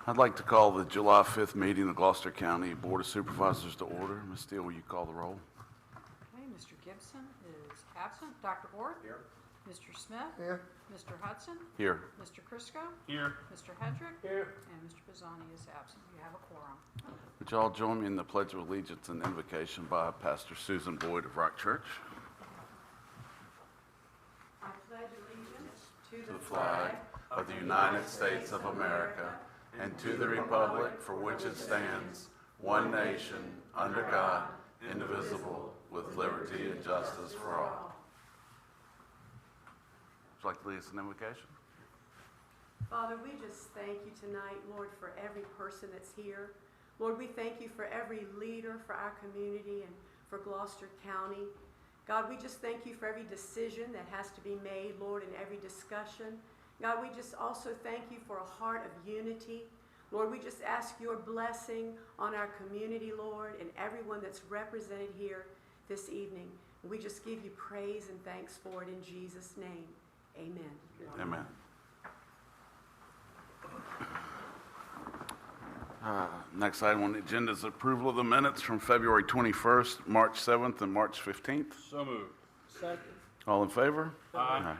I'd like to call the July 5th meeting of Gloucester County Board of Supervisors to order. Ms. Steele, will you call the roll? Okay, Mr. Gibson is absent. Dr. Orth? Here. Mr. Smith? Here. Mr. Hutson? Here. Mr. Chriscoe? Here. Mr. Hedrick? Here. And Mr. Bazzani is absent. You have a quorum. Would you all join me in the Pledge of Allegiance and invocation by Pastor Susan Boyd of Rock Church? I pledge allegiance to To the flag of the United States of America and to the republic for which it stands, one nation, under God, indivisible, with liberty and justice for all. Would you like to lead us in invocation? Father, we just thank you tonight, Lord, for every person that's here. Lord, we thank you for every leader for our community and for Gloucester County. God, we just thank you for every decision that has to be made, Lord, in every discussion. God, we just also thank you for a heart of unity. Lord, we just ask your blessing on our community, Lord, and everyone that's represented here this evening. And we just give you praise and thanks for it in Jesus' name. Amen. Amen. Next item on the agenda is approval of the minutes from February 21st, March 7th, and March 15th. So moved. Second. All in favor? Aye.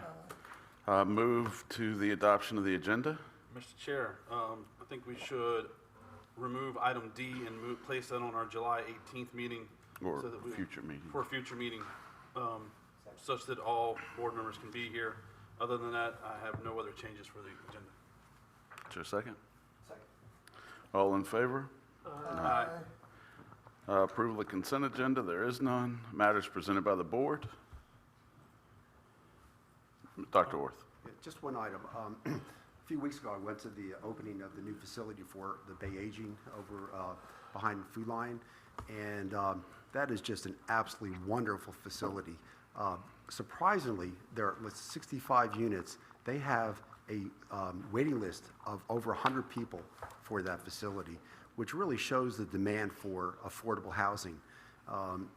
Move to the adoption of the agenda. Mr. Chair, I think we should remove item D and place that on our July 18th meeting. Or so that future meeting. For a future meeting, such that all board members can be here. Other than that, I have no other changes for the agenda. Is there a second? Second. All in favor? Aye. Approval of the consent agenda, there is none. Matters presented by the board. Dr. Orth. Yeah, just one item. A few weeks ago, I went to the opening of the new facility for the Bay Aging over behind Food Line, and that is just an absolutely wonderful facility. Surprisingly, there with 65 units, they have a waiting list of over 100 people for that facility, which really shows the demand for affordable housing.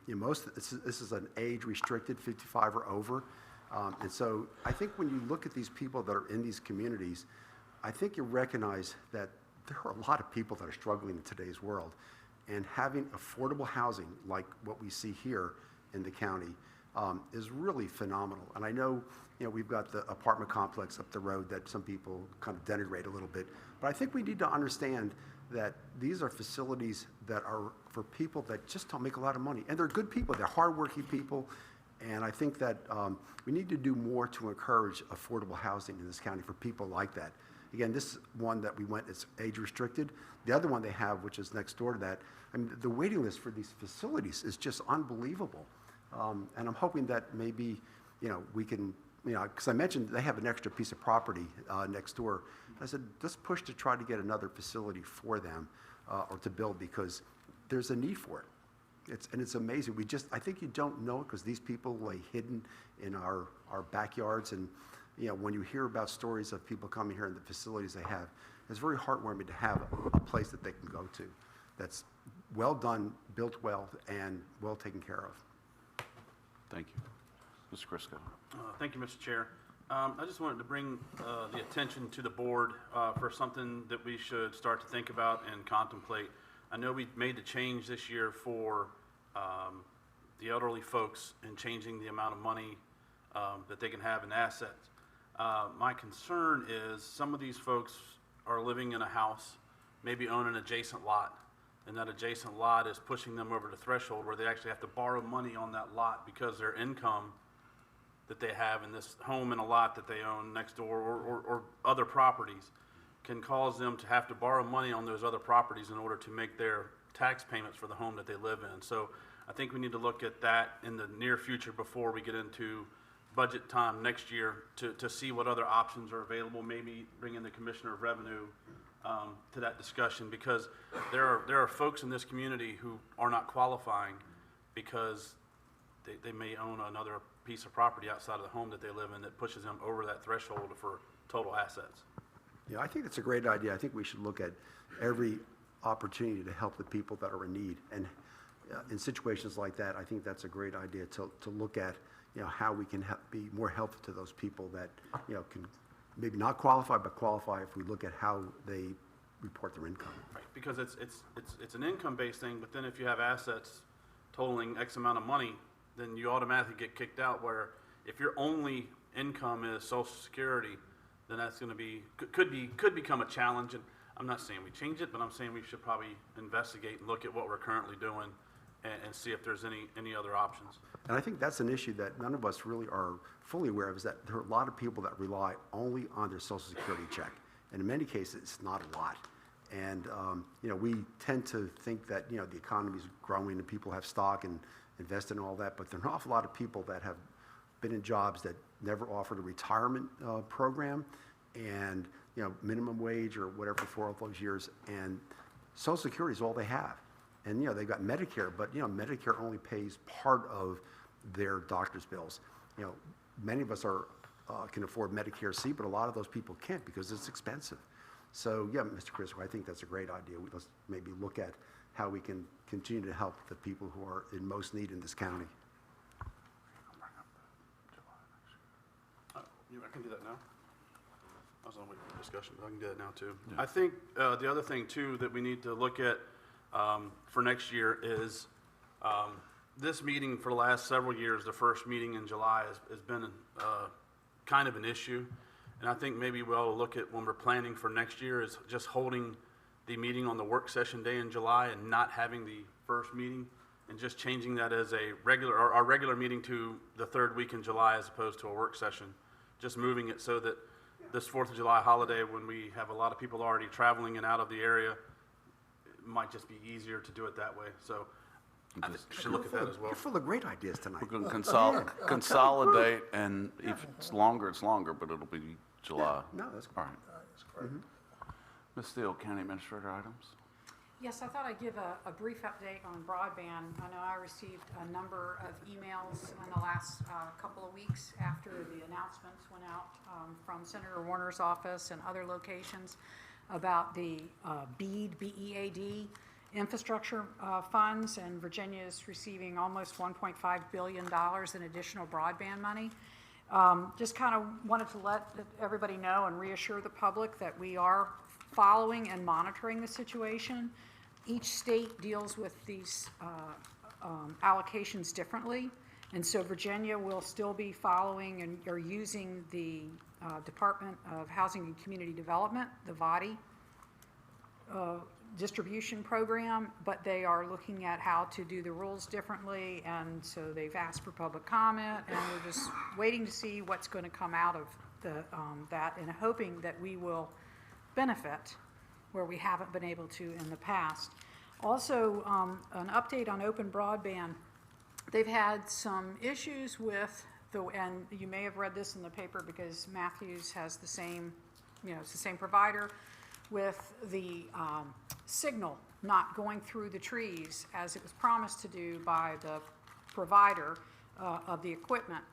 This is an age-restricted, 55 or over. And so I think when you look at these people that are in these communities, I think you recognize that there are a lot of people that are struggling in today's world. And having affordable housing like what we see here in the county is really phenomenal. And I know, we've got the apartment complex up the road that some people kind of denigrate a little bit. But I think we need to understand that these are facilities that are for people that just don't make a lot of money. And they're good people. They're hardworking people. And I think that we need to do more to encourage affordable housing in this county for people like that. Again, this one that we went is age restricted. The other one they have, which is next door to that, I mean, the waiting list for these facilities is just unbelievable. And I'm hoping that maybe, we can, because I mentioned they have an extra piece of property next door. I said, let's push to try to get another facility for them or to build, because there's a need for it. It's amazing. I think you don't know it because these people lay hidden in our backyards. And, when you hear about stories of people coming here and the facilities they have, it's very heartwarming to have a place that they can go to that's well done, built well, and well taken care of. Thank you. Mr. Chriscoe. Thank you, Mr. Chair. I just wanted to bring the attention to the board for something that we should start to think about and contemplate. I know we made the change this year for the elderly folks and changing the amount of money that they can have in assets. My concern is some of these folks are living in a house, maybe own an adjacent lot, and that adjacent lot is pushing them over the threshold where they actually have to borrow money on that lot because their income that they have in this home and a lot that they own next door or other properties can cause them to have to borrow money on those other properties in order to make their tax payments for the home that they live in. So I think we need to look at that in the near future before we get into budget time next year to see what other options are available, maybe bring in the Commissioner of Revenue to that discussion, because there are folks in this community who are not qualifying because they may own another piece of property outside of the home that they live in that pushes them over that threshold for total assets. Yeah, I think it's a great idea. I think we should look at every opportunity to help the people that are in need. And in situations like that, I think that's a great idea to look at, how we can be more helpful to those people that, can maybe not qualify, but qualify if we look at how they report their income. Right, because it's an income-based thing, but then if you have assets totaling X amount of money, then you automatically get kicked out, where if your only income is Social Security, then that's gonna be, could become a challenge. And I'm not saying we change it, but I'm saying we should probably investigate and look at what we're currently doing and see if there's any other options. And I think that's an issue that none of us really are fully aware of, is that there are a lot of people that rely only on their Social Security check. And in many cases, it's not a lot. And, you know, we tend to think that, you know, the economy is growing and people have stock and invest in all that, but there are an awful lot of people that have been in jobs that never offered a retirement program and, you know, minimum wage or whatever for all those years. And Social Security is all they have. And, you know, they've got Medicare, but, you know, Medicare only pays part of their doctor's bills. You know, many of us can afford Medicare C, but a lot of those people can't because it's expensive. So, yeah, Mr. Chriscoe, I think that's a great idea. Let's maybe look at how we can continue to help the people who are in most need in this county. I can do that now. I was on waiting for discussion, but I can do that now too. Yeah. I think the other thing too that we need to look at for next year is this meeting for the last several years, the first meeting in July has been kind of an issue. And I think maybe we ought to look at when we're planning for next year is just holding the meeting on the work session day in July and not having the first meeting, and just changing that as our regular meeting to the third week in July as opposed to a work session. Just moving it so that this 4th of July holiday, when we have a lot of people already traveling and out of the area, it might just be easier to do it that way. So I think we should look at that as well. You're full of great ideas tonight. We're going to consolidate, and if it's longer, but it'll be July. No, that's all right. That's correct. Ms. Steele, County Administrator items. Yes, I thought I'd give a brief update on broadband. I know I received a number of emails in the last couple of weeks after the announcements went out from Senator Warner's office and other locations about the BEAD, B-E-A-D, infrastructure funds, and Virginia is receiving almost $1.5 billion in additional broadband money. Just kind of wanted to let everybody know and reassure the public that we are following and monitoring the situation. Each state deals with these allocations differently, and so Virginia will still be following and or using the Department of Housing and Community Development, the VADI, distribution program, but they are looking at how to do the rules differently, and so they've asked for public comment, and we're just waiting to see what's going to come out of that, and hoping that we will benefit where we haven't been able to in the past. Also, an update on open broadband. They've had some issues with and you may have read this in the paper because Matthews has the same, it's the same provider, with the signal not going through the trees as it was promised to do by the provider of the equipment.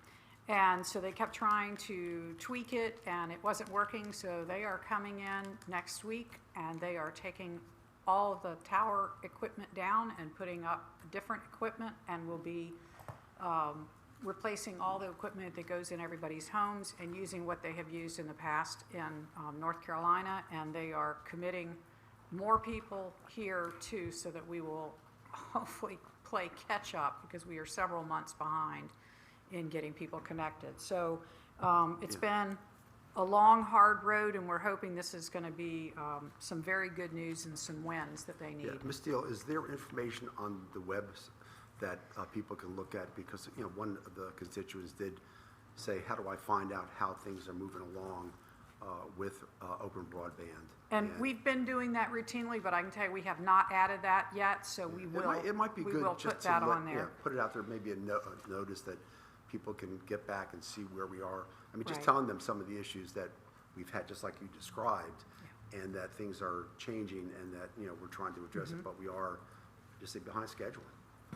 And so they kept trying to tweak it, and it wasn't working, so they are coming in next week, and they are taking all of the tower equipment down and putting up different equipment, and will be replacing all the equipment that goes in everybody's homes and using what they have used in the past in North Carolina, and they are committing more people here too, so that we will hopefully play catch up, because we are several months behind in getting people connected. So it's been a long, hard road, and we're hoping this is going to be some very good news and some wins that they need. Yeah, Ms. Steele, is there information on the web that people can look at? Because one of the constituents did say, how do I find out how things are moving along with open broadband? And we've been doing that routinely, but I can tell you we have not added that yet, so we will. It might be good will just put that on there. Yeah, put it out there, maybe a notice that people can get back and see where we are. I mean, just Right. telling them some of the issues that we've had, just like you described, and that things are changing, and that we're trying to address it, but we are just behind schedule.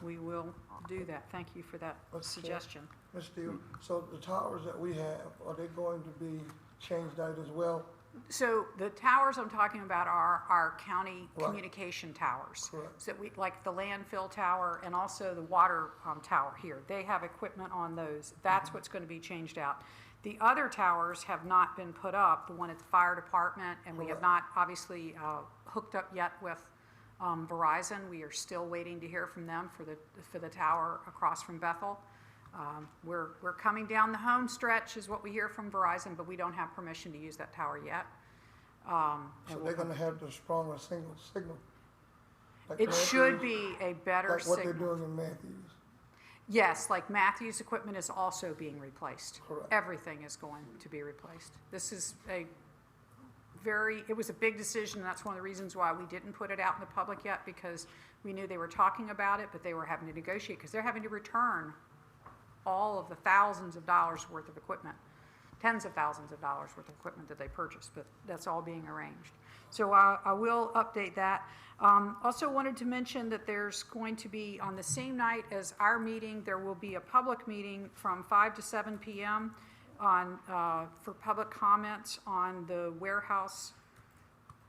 We will do that. Thank you for that suggestion. Ms. Steele, so the towers that we have, are they going to be changed out as well? So the towers I'm talking about are our county Right. communication towers. Correct. So we, like the landfill tower and also the water tower here, they have equipment on those. That's what's going to be changed out. The other towers have not been put up, the one at the fire department, and we have not obviously hooked up yet with Verizon. We are still waiting to hear from them for the tower across from Bethel. We're coming down the home stretch is what we hear from Verizon, but we don't have permission to use that tower yet. So they're gonna have the stronger signal. Like It should Matthews, be a better like what signal. they're doing in Matthews. Yes, like Matthews equipment is also being replaced. Correct. Everything is going to be replaced. This is it was a big decision, and that's one of the reasons why we didn't put it out in the public yet, because we knew they were talking about it, but they were having to negotiate, because they're having to return all of the thousands of dollars worth of equipment, tens of thousands of dollars worth of equipment that they purchased, but that's all being arranged. So I will update that. Also wanted to mention that there's going to be, on the same night as our meeting, there will be a public meeting from 5 to 7 p.m. For public comments on the warehouse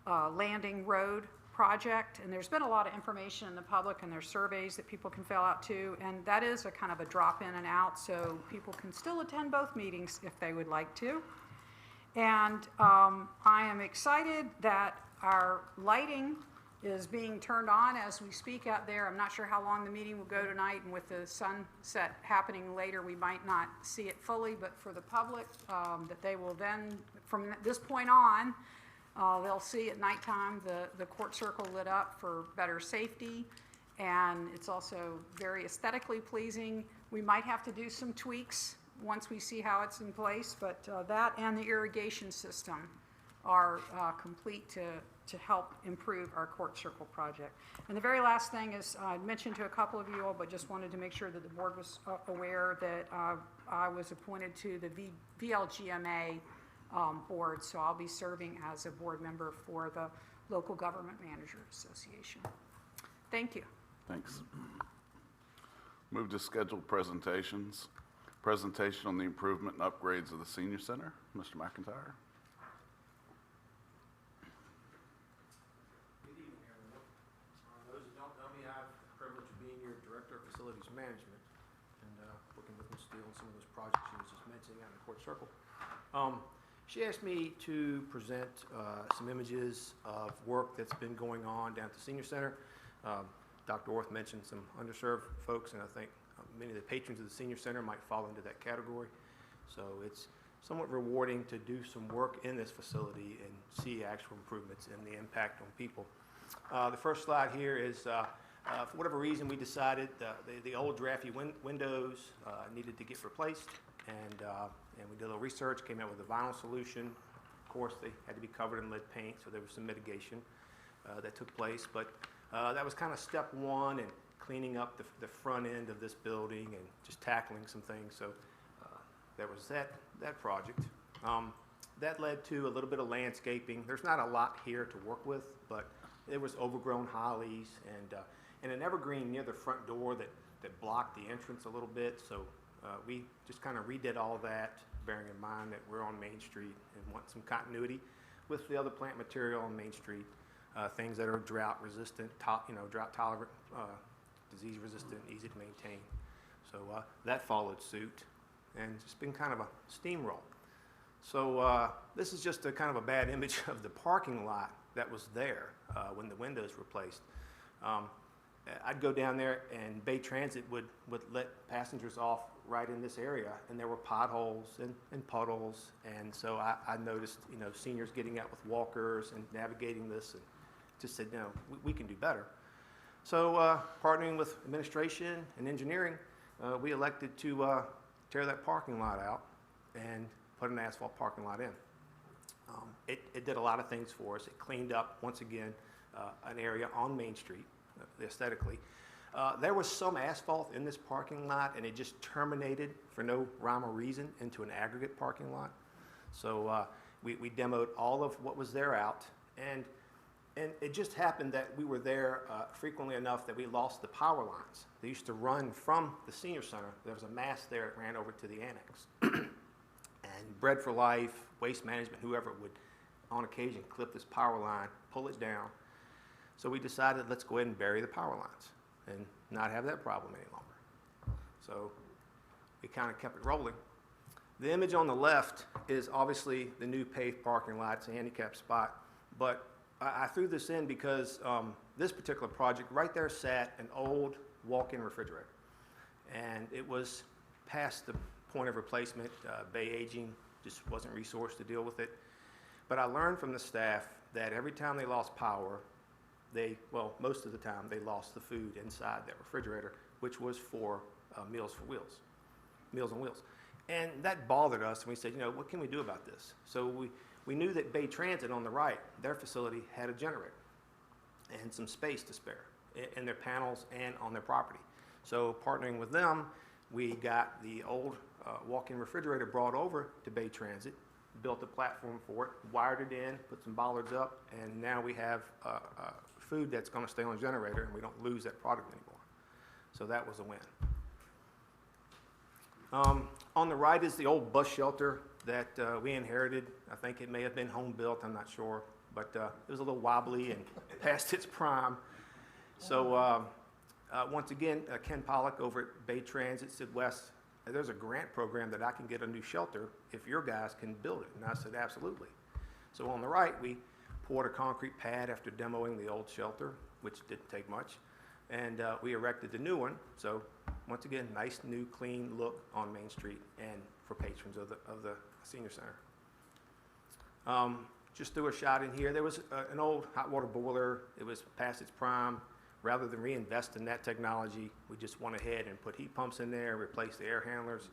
landing road project. And there's been a lot of information in the public, and there's surveys that people can fill out too. And that is a kind of a drop in and out, so people can still attend both meetings if they would like to. And I am excited that our lighting is being turned on as we speak out there. I'm not sure how long the meeting will go tonight, and with the sunset happening later, we might not see it fully, but for the public, that they will then, from this point on, they'll see at nighttime the court circle lit up for better safety, and it's also very aesthetically pleasing. We might have to do some tweaks once we see how it's in place, but that and the irrigation system are complete to help improve our court circle project. And the very last thing is, I mentioned to a couple of you all, but just wanted to make sure that the board was aware that I was appointed to the VLGMA board, so I'll be serving as a board member for the Local Government Managers Association. Thank you. Thanks. Move to scheduled presentations. Presentation on the improvement and upgrades of the senior center. Mr. McIntyre. Good evening, everyone. Those who don't know me, I have the privilege of being your Director of Facilities Management and working with Ms. Steele on some of those projects she was just mentioning out in the court circle. She asked me to present some images of work that's been going on down at the senior center. Dr. Orth mentioned some underserved folks, and I think many of the patrons of the senior center might fall into that category. So it's somewhat rewarding to do some work in this facility and see actual improvements and the impact on people. The first slide here is, for whatever reason, we decided the old drafty windows needed to get replaced, and we did a little research, came out with a vinyl solution. Of course, they had to be covered in lead paint, so there was some mitigation that took place. But that was kind of step one in cleaning up the front end of this building and just tackling some things. So there was that project. That led to a little bit of landscaping. There's not a lot here to work with, but there was overgrown hollies and an evergreen near the front door that blocked the entrance a little bit. So we just kind of redid all that, bearing in mind that we're on Main Street and want some continuity with the other plant material on Main Street. Things that are drought resistant, drought tolerant, disease resistant, easy to maintain. So that followed suit, and it's been kind of a steamroll. So this is just a kind of a bad image of the parking lot that was there when the windows were replaced. I'd go down there, and Bay Transit would let passengers off right in this area, and there were potholes and puddles, and so I noticed, seniors getting out with walkers and navigating this, and just said, no, we can do better. So partnering with administration and engineering, we elected to tear that parking lot out and put an asphalt parking lot in. It did a lot of things for us. It cleaned up, once again, an area on Main Street, aesthetically. There was some asphalt in this parking lot, and it just terminated for no rhyme or reason into an aggregate parking lot. So we demoed all of what was there out, and it just happened that we were there frequently enough that we lost the power lines. They used to run from the senior center. There was a mast there that ran over to the annex. And Bread for Life, Waste Management, whoever would, on occasion, clip this power line, pull it down. So we decided, let's go ahead and bury the power lines and not have that problem any longer. So we kind of kept it rolling. The image on the left is obviously the new paved parking lot. It's a handicap spot. But I threw this in because this particular project, right there sat an old walk-in refrigerator. And it was past the point of replacement, bay aging, just wasn't resourced to deal with it. But I learned from the staff that every time they lost power, most of the time, they lost the food inside that refrigerator, which was for Meals on Wheels. And that bothered us, and we said, what can we do about this? So we knew that Bay Transit on the right, their facility had a generator and some space to spare in their panels and on their property. So partnering with them, we got the old walk-in refrigerator brought over to Bay Transit, built a platform for it, wired it in, put some bollards up, and now we have food that's going to stay on the generator, and we don't lose that product anymore. So that was a win. On the right is the old bus shelter that we inherited. I think it may have been home built, I'm not sure, but it was a little wobbly and past its prime. So once again, Ken Pollock over at Bay Transit said, Wes, there's a grant program that I can get a new shelter if your guys can build it. And I said, absolutely. So on the right, we poured a concrete pad after demoing the old shelter, which didn't take much, and we erected the new one. So once again, nice, new, clean look on Main Street and for patrons of the senior center. Just threw a shot in here. There was an old hot water boiler. It was past its prime. Rather than reinvest in that technology, we just went ahead and put heat pumps in there, replaced the air handlers,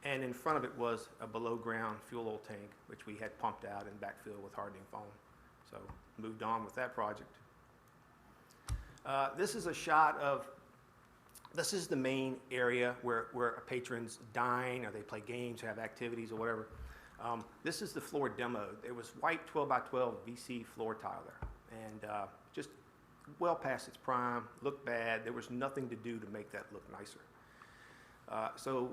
and in front of it was a below-ground fuel oil tank, which we had pumped out and backfilled with hardening foam. So moved on with that project. This is a shot of, this is the main area where patrons dine or they play games or have activities or whatever. This is the floor demo. It was white 12 by 12 VC floor tile there, and just well past its prime, looked bad. There was nothing to do to make that look nicer. So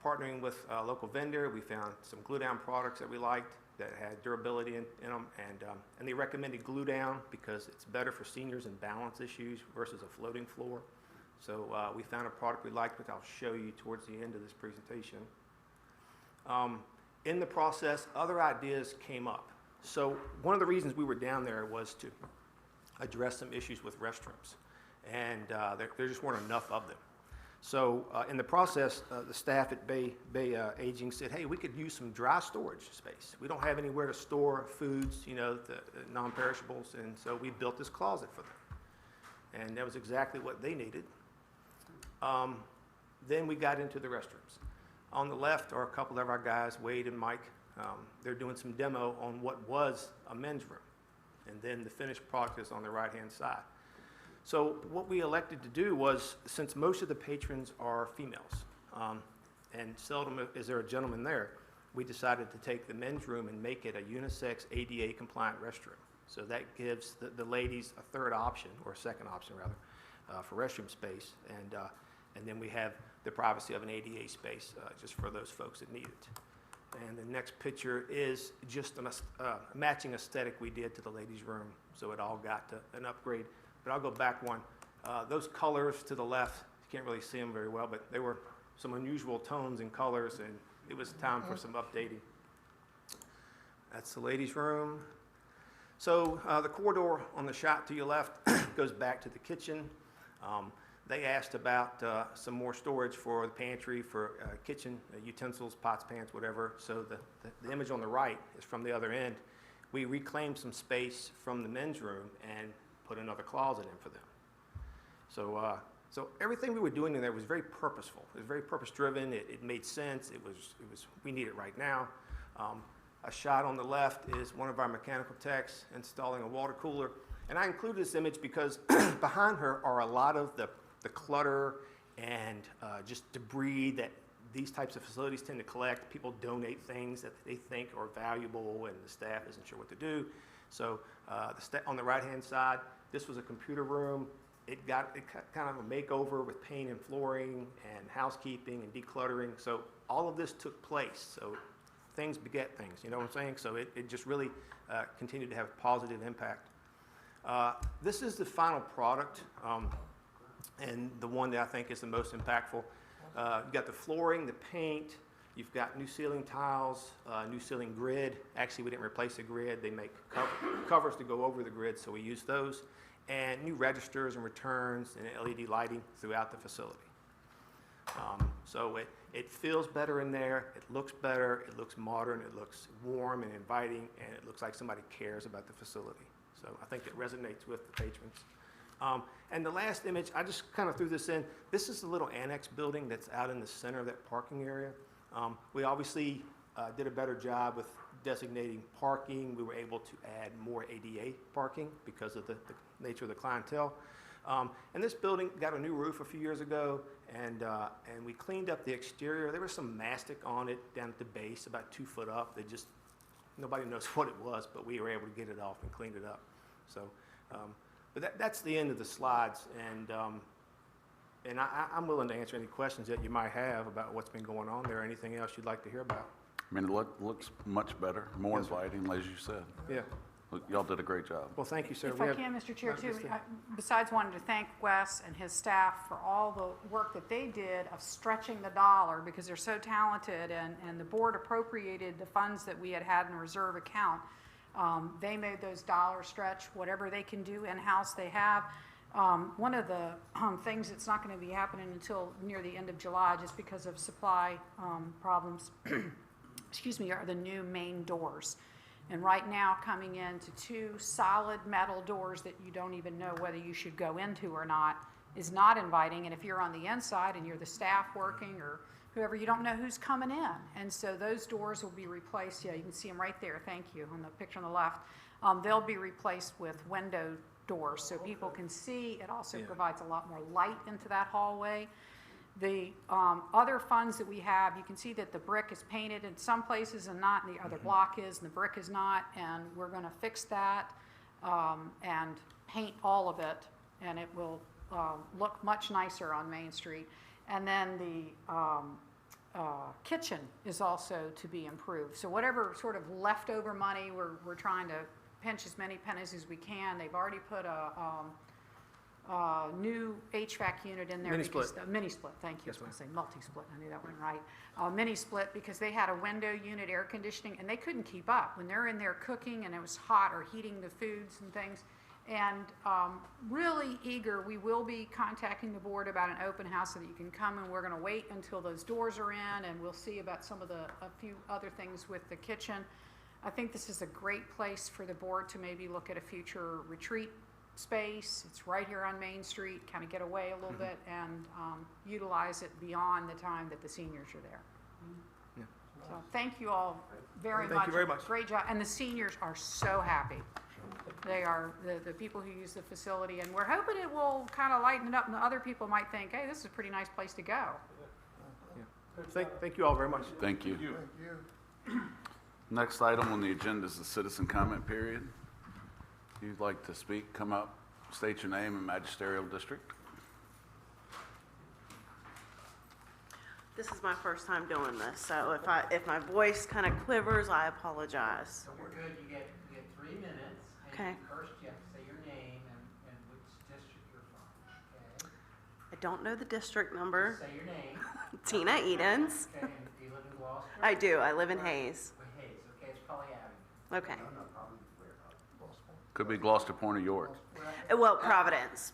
partnering with a local vendor, we found some glue down products that we liked that had durability in them, and they recommended glue down because it's better for seniors and balance issues versus a floating floor. So we found a product we liked, which I'll show you towards the end of this presentation. In the process, other ideas came up. So one of the reasons we were down there was to address some issues with restrooms, and there just weren't enough of them. So in the process, the staff at Bay Aging said, hey, we could use some dry storage space. We don't have anywhere to store foods, the non-perishables, and so we built this closet for them. And that was exactly what they needed. Then we got into the restrooms. On the left are a couple of our guys, Wade and Mike. They're doing some demo on what was a men's room. And then the finished product is on the right-hand side. So what we elected to do was, since most of the patrons are females, and seldom is there a gentleman there, we decided to take the men's room and make it a unisex ADA compliant restroom. So that gives the ladies a third option, or a second option rather, for restroom space. And then we have the privacy of an ADA space just for those folks that need it. And the next picture is just a matching aesthetic we did to the ladies' room, so it all got an upgrade. But I'll go back one. Those colors to the left, you can't really see them very well, but there were some unusual tones and colors, and it was time for some updating. That's the ladies' room. So the corridor on the shot to your left goes back to the kitchen. They asked about some more storage for the pantry, for kitchen utensils, pots, pans, whatever. So the image on the right is from the other end. We reclaimed some space from the men's room and put another closet in for them. So everything we were doing in there was very purposeful. It was very purpose-driven. It made sense. It was we need it right now. A shot on the left is one of our mechanical techs installing a water cooler. And I included this image because behind her are a lot of the clutter and just debris that these types of facilities tend to collect. People donate things that they think are valuable, and the staff isn't sure what to do. So on the right-hand side, this was a computer room. It got kind of a makeover with paint and flooring and housekeeping and decluttering. So all of this took place. So things beget things, you know what I'm saying? So it just really continued to have a positive impact. This is the final product. And the one that I think is the most impactful. You've got the flooring, the paint, You've got new ceiling tiles, new ceiling grid. Actually, we didn't replace the grid. They make covers to go over the grid, so we use those. And new registers and returns and LED lighting throughout the facility. So it feels better in there, it looks better, it looks modern, it looks warm and inviting, and it looks like somebody cares about the facility. So I think it resonates with the patrons. And the last image, I just kind of threw this in. This is the little annex building that's out in the center of that parking area. We obviously did a better job with designating parking. We were able to add more ADA parking because of the nature of the clientele. And this building got a new roof a few years ago, and we cleaned up the exterior. There was some mastic on it down at the base, about 2 foot up. Nobody knows what it was, but we were able to get it off and clean it up. So, but that's the end of the slides, and I'm willing to answer any questions that you might have about what's been going on there, or anything else you'd like to hear about. I mean, it looks much better, more Yes, sir. inviting, as you said. Yeah. Look, y'all did a great job. Well, thank you, sir. If We I have- can, Mr. Chair, too, Yes, sir. besides wanting to thank Wes and his staff for all the work that they did of stretching the dollar, because they're so talented, and the board appropriated the funds that we had in a reserve account. They made those dollars stretch, whatever they can do in-house they have. One of the things that's not going to be happening until near the end of July, just because of supply problems, excuse me, are the new main doors. And right now, coming into 2 solid metal doors that you don't even know whether you should go into or not is not inviting. And if you're on the inside and you're the staff working or whoever, you don't know who's coming in. And so those doors will be replaced. Yeah, you can see them right there. Thank you, on the picture on the left. They'll be replaced with window doors so people can see. It also provides a lot more light into that hallway. The other funds that we have, you can see that the brick is painted in some places and not, and the other block is, and the brick is not, and we're going to fix that and paint all of it, and it will look much nicer on Main Street. And then the kitchen is also to be improved. So whatever sort of leftover money, we're trying to pinch as many pennies as we can. They've already put a new HVAC unit in there. Mini because split. Mini split, thank you. I was Yes, going ma'am. to say multi-split, I knew that one right. Mini split, because they had a window unit air conditioning, and they couldn't keep up. When they're in there cooking and it was hot, or heating the foods and things. And really eager, we will be contacting the board about an open house so that you can come, and we're going to wait until those doors are in, and we'll see about a few other things with the kitchen. I think this is a great place for the board to maybe look at a future retreat space. It's right here on Main Street, kind of get away a little bit and utilize it beyond the time that the seniors are there. Yeah. So thank you all very much. Thank you very much. Great job. And the seniors are so happy. They are the people who use the facility, and we're hoping it will kind of lighten it up, and the other people might think, hey, this is a pretty nice place to go. Thank you all very much. Thank you. Thank you. Next item on the agenda is the citizen comment period. If you'd like to speak, come up, state your name and magisterial district. This is my first time doing this, so if my voice kind of quivers, I apologize. So we're good, you get 3 minutes. Okay. And first you have to say your name and which district you're from, okay? I don't know the district number. Say your name. Tina Edens. Okay, and do you live in Gloucester? I do, I live in Hayes. Well, Hayes, okay, it's probably Abingdon. Okay. Could be Gloucester Point or York. Well, Providence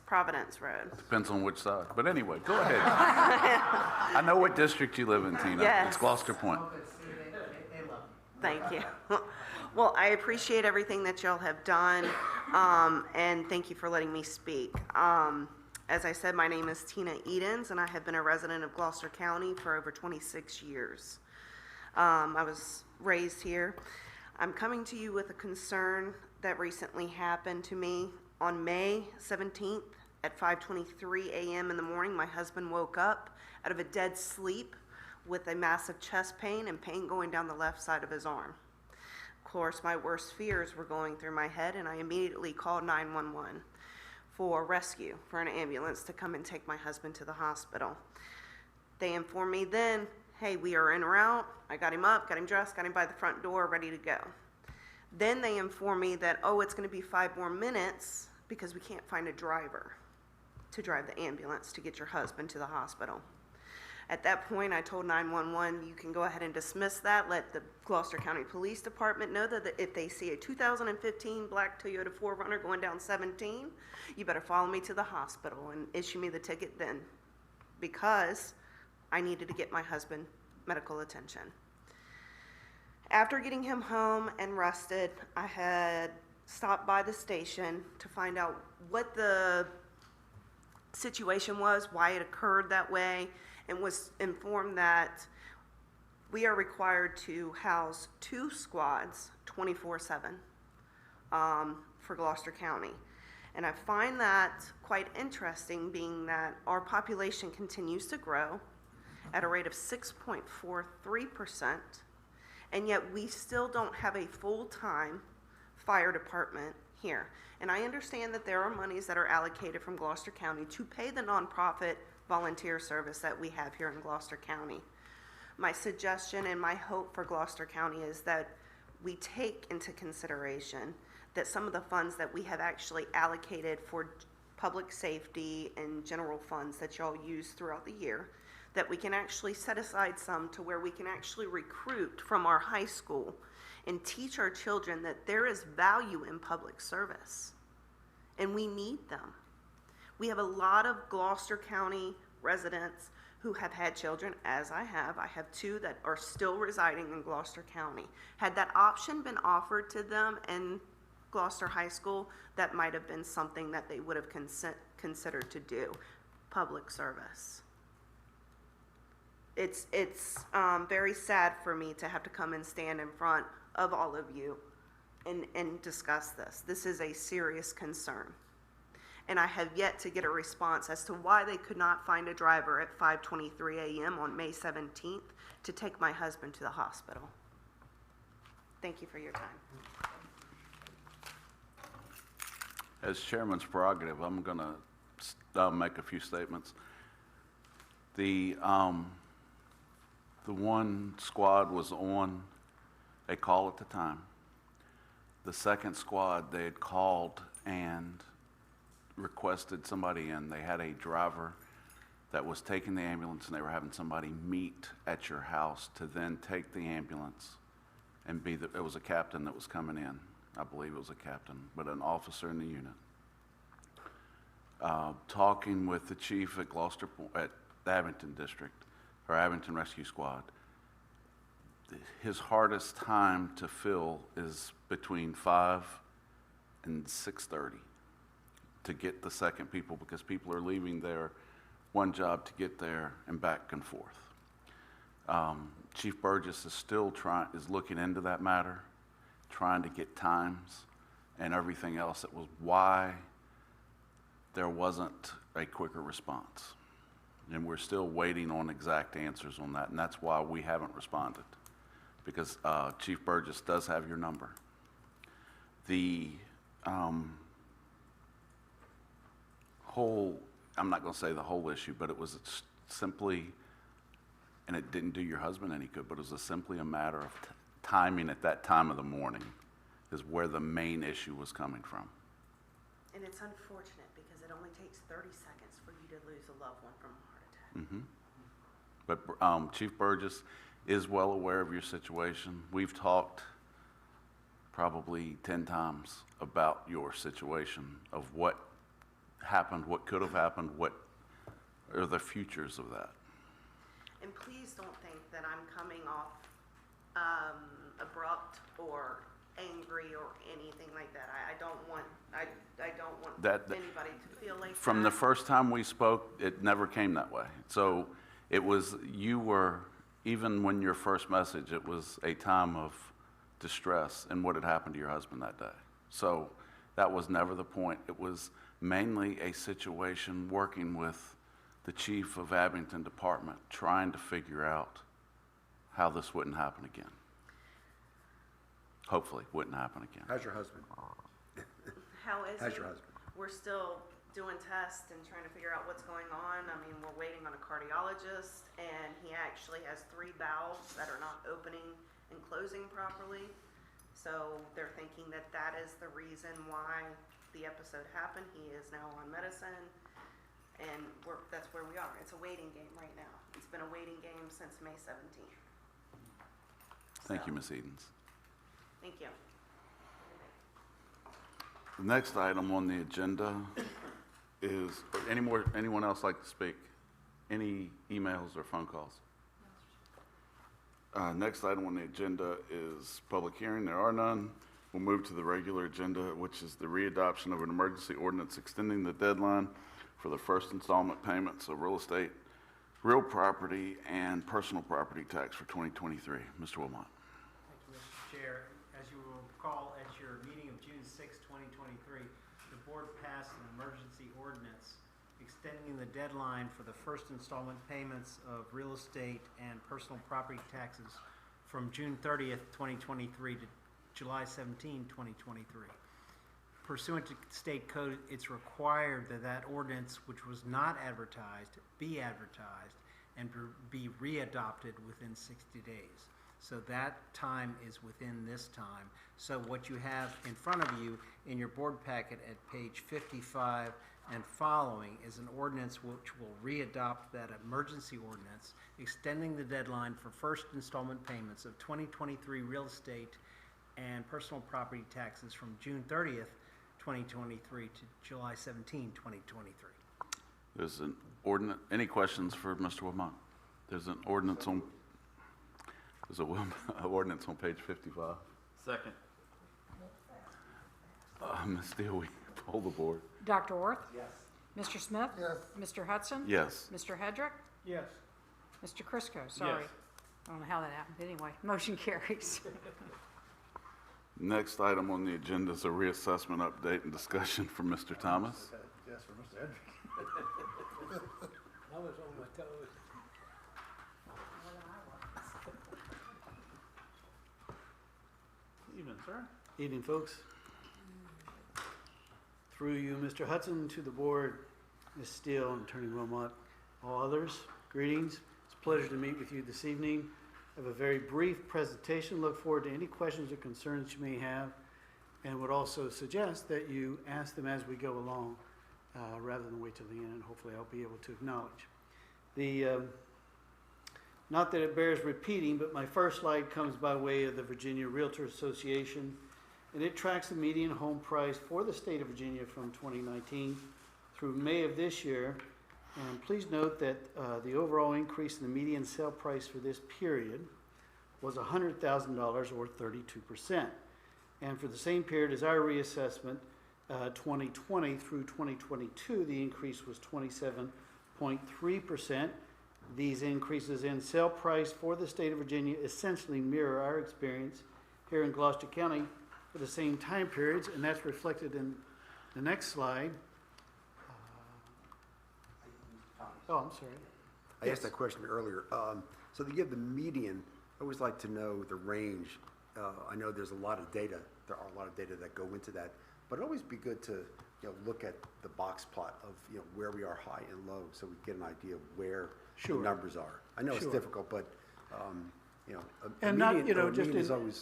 Road. Depends on which side. But anyway, go ahead. I know what district you live in, Tina. Yes. It's Gloucester Point. Oh, but see, they love you. Thank you. Well, I appreciate everything that y'all have done, and thank you for letting me speak. As I said, my name is Tina Edens, and I have been a resident of Gloucester County for over 26 years. I was raised here. I'm coming to you with a concern that recently happened to me. On May 17th at 5:23 a.m. in the morning, my husband woke up out of a dead sleep with a massive chest pain and pain going down the left side of his arm. Of course, my worst fears were going through my head, and I immediately called 911 for rescue, for an ambulance to come and take my husband to the hospital. They informed me then, hey, we are en route. I got him up, got him dressed, got him by the front door, ready to go. Then they informed me that, oh, it's going to be 5 more minutes because we can't find a driver to drive the ambulance to get your husband to the hospital. At that point, I told 911, you can go ahead and dismiss that, let the Gloucester County Police Department know that if they see a 2015 black Toyota 4Runner going down 17, you better follow me to the hospital and issue me the ticket then, because I needed to get my husband medical attention. After getting him home and rested, I had stopped by the station to find out what the situation was, why it occurred that way, and was informed that we are required to house 2 squads 24/7 for Gloucester County. And I find that quite interesting, being that our population continues to grow at a rate of 6.43%, and yet we still don't have a full-time fire department here. And I understand that there are monies that are allocated from Gloucester County to pay the nonprofit volunteer service that we have here in Gloucester County. My suggestion and my hope for Gloucester County is that we take into consideration that some of the funds that we have actually allocated for public safety and general funds that y'all use throughout the year, that we can actually set aside some to where we can actually recruit from our high school and teach our children that there is value in public service, and we need them. We have a lot of Gloucester County residents who have had children, as I have. I have 2 that are still residing in Gloucester County. Had that option been offered to them in Gloucester High School, that might have been something that they would have considered to do, public service. It's very sad for me to have to come and stand in front of all of you and discuss this. This is a serious concern. And I have yet to get a response as to why they could not find a driver at 5:23 a.m. on May 17th to take my husband to the hospital. Thank you for your time. As chairman's prerogative, I'm going to make a few statements. The one squad was on a call at the time. The second squad, they had called and requested somebody in. They had a driver that was taking the ambulance, and they were having somebody meet at your house to then take the ambulance and it was a captain that was coming in. I believe it was a captain, but an officer in the unit. Talking with the chief at Gloucester, at the Abingdon district, or Abingdon Rescue Squad, his hardest time to fill is between 5 and 6:30 to get the second people, because people are leaving their one job to get there and back and forth. Chief Burgess is still looking into that matter, trying to get times and everything else. That was why there wasn't a quicker response. And we're still waiting on exact answers on that, and that's why we haven't responded, because Chief Burgess does have your number. The I'm not going to say the whole issue, but it was simply, and it didn't do your husband any good, but it was simply a matter of timing at that time of the morning is where the main issue was coming from. And it's unfortunate because it only takes 30 seconds for you to lose a loved one from a heart attack. But Chief Burgess is well aware of your situation. We've talked probably 10 times about your situation, of what happened, what could have happened, what are the futures of that. And please don't think that I'm coming off abrupt or angry or anything like that. I don't want anybody to feel like from that. The first time we spoke, it never came that way. So it was, even when your first message, it was a time of distress and what had happened to your husband that day. So that was never the point. It was mainly a situation working with the chief of Abingdon Department, trying to figure out how this wouldn't happen again. Hopefully, wouldn't happen again. How's your husband? How is How's he? your husband? We're still doing tests and trying to figure out what's going on. I mean, we're waiting on a cardiologist, and he actually has 3 valves that are not opening and closing properly. So they're thinking that that is the reason why the episode happened. He is now on medicine, And that's where we are. It's a waiting game right now. It's been a waiting game since May 17th. Thank you, Ms. Edens. Thank you. The next item on the agenda is, anyone else like to speak? Any emails or phone calls? Next item on the agenda is public hearing. There are none. We'll move to the regular agenda, which is the readoption of an emergency ordinance extending the deadline for the first installment payments of real estate, real property, and personal property tax for 2023. Mr. Wilmot. Thank you, Mr. Chair. As you will recall, at your meeting of June 6, 2023, the board passed an emergency ordinance extending the deadline for the first installment payments of real estate and personal property taxes from June 30th, 2023 to July 17, 2023. Pursuant to state code, it's required that that ordinance, which was not advertised, be advertised and be readopted within 60 days. So that time is within this time. So what you have in front of you in your board packet at page 55 and following is an ordinance which will readopt that emergency ordinance, extending the deadline for first installment payments of 2023 real estate and personal property taxes from June 30th, 2023 to July 17, 2023. There's an ordinance. Any questions for Mr. Wilmot? There's an ordinance on. There's an ordinance on page 55. Second. Ms. Steele, we pull the board. Dr. Orth? Yes. Mr. Smith? Yes. Mr. Hutson? Yes. Mr. Hedrick? Yes. Mr. Chriscoe, sorry. Yes. I don't know how that happened. Anyway, motion carries. Next item on the agenda is a reassessment update and discussion from Mr. Thomas. Yes, for Mr. Hedrick. I was on my toes. Evening, sir. Evening, folks. Through you, Mr. Hutson, to the board, Ms. Steele, and Attorney Wilmot, all others, greetings. It's a pleasure to meet with you this evening. I have a very brief presentation. Look forward to any questions or concerns you may have, and would also suggest that you ask them as we go along, rather than wait till the end, and hopefully I'll be able to acknowledge. Not that it bears repeating, but my first slide comes by way of the Virginia Realtor Association, and it tracks the median home price for the state of Virginia from 2019 through May of this year. And please note that the overall increase in the median sale price for this period was $100,000 or 32%. And for the same period as our reassessment, 2020 through 2022, the increase was 27.3%. These increases in sale price for the state of Virginia essentially mirror our experience here in Gloucester County for the same time periods, and that's reflected in the next slide. Oh, I'm sorry. I asked that question earlier. So to give the median, I always like to know the range. I know there's a lot of data. There are a lot of data that go into that, but it'd always be good to look at the box plot of where we are high and low, so we get an idea of where the numbers are. I know it's difficult, but a And median, not, just median is in-